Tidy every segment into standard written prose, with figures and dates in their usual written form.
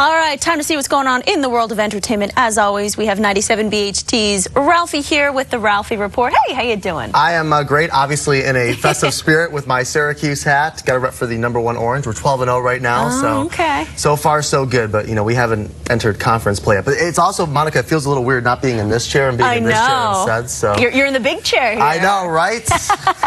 All right, time to see what's going on in the world of entertainment. As always, we have 97 BHT's Ralphie here with the Ralphie Report. Hey, how you doing? I am great, obviously in a festive spirit with my Syracuse hat. Got a rep for the #1 Orange. We're 12-0 right now, so far so good. But you know, we haven't entered conference play yet. But it's also, Monica, it feels a little weird not being in this chair and being in this chair instead. So you're in the big chair here. I know, right?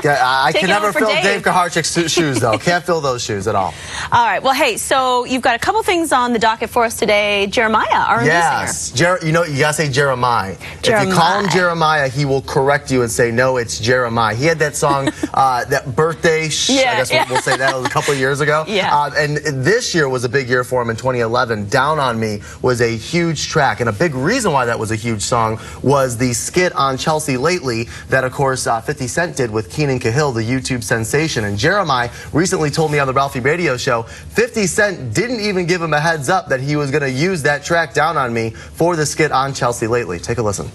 I can never fill Dave Kaharchik's shoes though. Can't fill those shoes at all. All right. Well, hey, so you've got a couple things on the docket for us today. Jeremiah, R&B singer. You know, you gotta say Jeremiah. If you call him Jeremiah, he will correct you and say, no, it's Jeremiah. He had that song, that birthday, I guess we'll say that was a couple of years ago. And this year was a big year for him in 2011. Down on Me was a huge track. And a big reason why that was a huge song was the skit on Chelsea Lately that, of course, 50 Cent did with Keenan Cahill, the YouTube sensation. And Jeremiah recently told me on the Ralphie radio show, 50 Cent didn't even give him a heads up that he was going to use that track, Down on Me, for the skit on Chelsea Lately. Take a listen.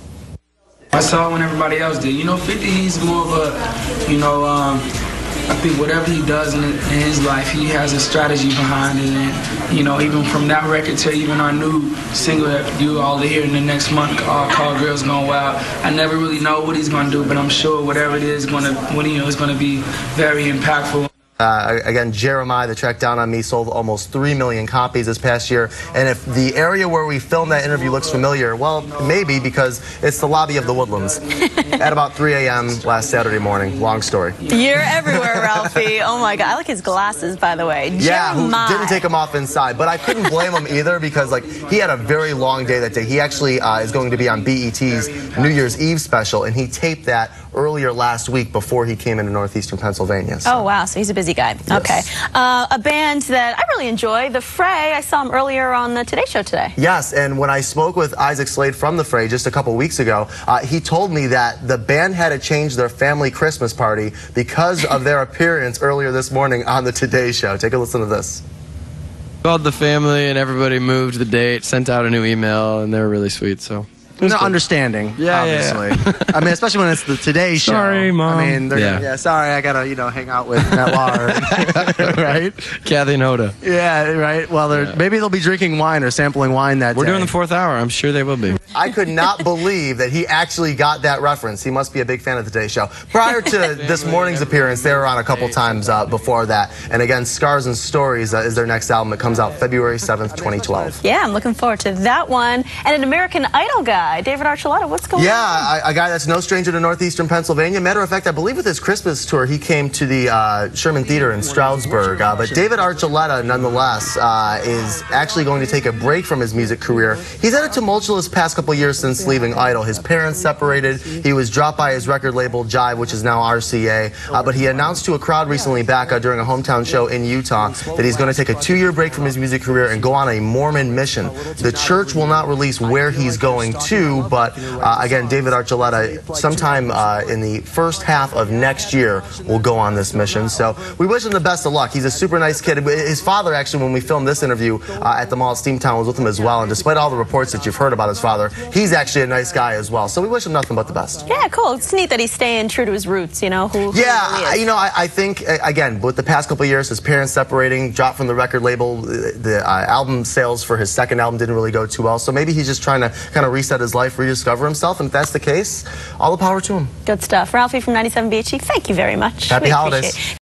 I saw when everybody else did. You know, 50, he's more of a, you know, I think whatever he does in his life, he has a strategy behind it. And, you know, even from that record to even our new single that you all hear in the next month called Girls Gone Wild, I never really know what he's going to do, but I'm sure whatever it is, is going to be very impactful. Again, Jeremiah, the track Down on Me sold almost 3 million copies this past year. And if the area where we filmed that interview looks familiar, well, maybe because it's the lobby of the Woodlands at about 3 a.m. last Saturday morning. Long story. You're everywhere, Ralphie. Oh, my God. I like his glasses, by the way. Yeah, who didn't take them off inside. But I couldn't blame him either because, like, he had a very long day that day. He actually is going to be on BET's New Year's Eve special, and he taped that earlier last week before he came into northeastern Pennsylvania. So. Oh, wow. So he's a busy guy. Yes. Okay. A band that I really enjoy, the Fray. I saw him earlier on the Today Show today. Yes, and when I spoke with Isaac Slade from the Fray just a couple weeks ago, he told me that the band had to change their family Christmas party because of their appearance earlier this morning on the Today Show. Take a listen to this. Called the family and everybody moved the date, sent out a new email, and they were really sweet, so. No, understanding, obviously. I mean, especially when it's the Today Show. Sorry, Mom. I mean, sorry, I gotta, hang out with Matt Lauer, right? Kathy and Hoda. Yeah, right. Well, maybe they'll be drinking wine or sampling wine that day. We're doing the 4th hour. I'm sure they will be. I could not believe that he actually got that reference. He must be a big fan of the Today Show. Prior to this morning's appearance, they were on a couple times before that. And again, Scars and Stories is their next album. It comes out February 7th, 2012. Yeah, I'm looking forward to that one. And an American Idol guy, David Archuleta, what's going on? Yeah, a guy that's no stranger to northeastern Pennsylvania. Matter of fact, I believe with his Christmas tour, he came to the Sherman Theater in Stroudsburg. But David Archuleta, nonetheless, is actually going to take a break from his music career. He's had a tumultuous past couple years since leaving Idol. His parents separated. He was dropped by his record label, Jive, which is now RCA. But he announced to a crowd recently back during a hometown show in Utah that he's going to take a 2-year break from his music career and go on a Mormon mission. The church will not release where he's going to, but again, David Archuleta, sometime in the first half of next year, will go on this mission. So we wish him the best of luck. He's a super nice kid. His father, actually, when we filmed this interview at the mall at Steamtown, was with him as well. And despite all the reports that you've heard about his father, he's actually a nice guy as well. So we wish him nothing but the best. Yeah, cool. It's neat that he's staying true to his roots, who I think, again, with the past couple of years, his parents separating, dropped from the record label, the album sales for his second album didn't really go too well. So maybe he's just trying to kind of reset his life, rediscover himself. And if that's the case, all the power to him. Good stuff. Ralphie from 97 BHT, thank you very much. Happy holidays.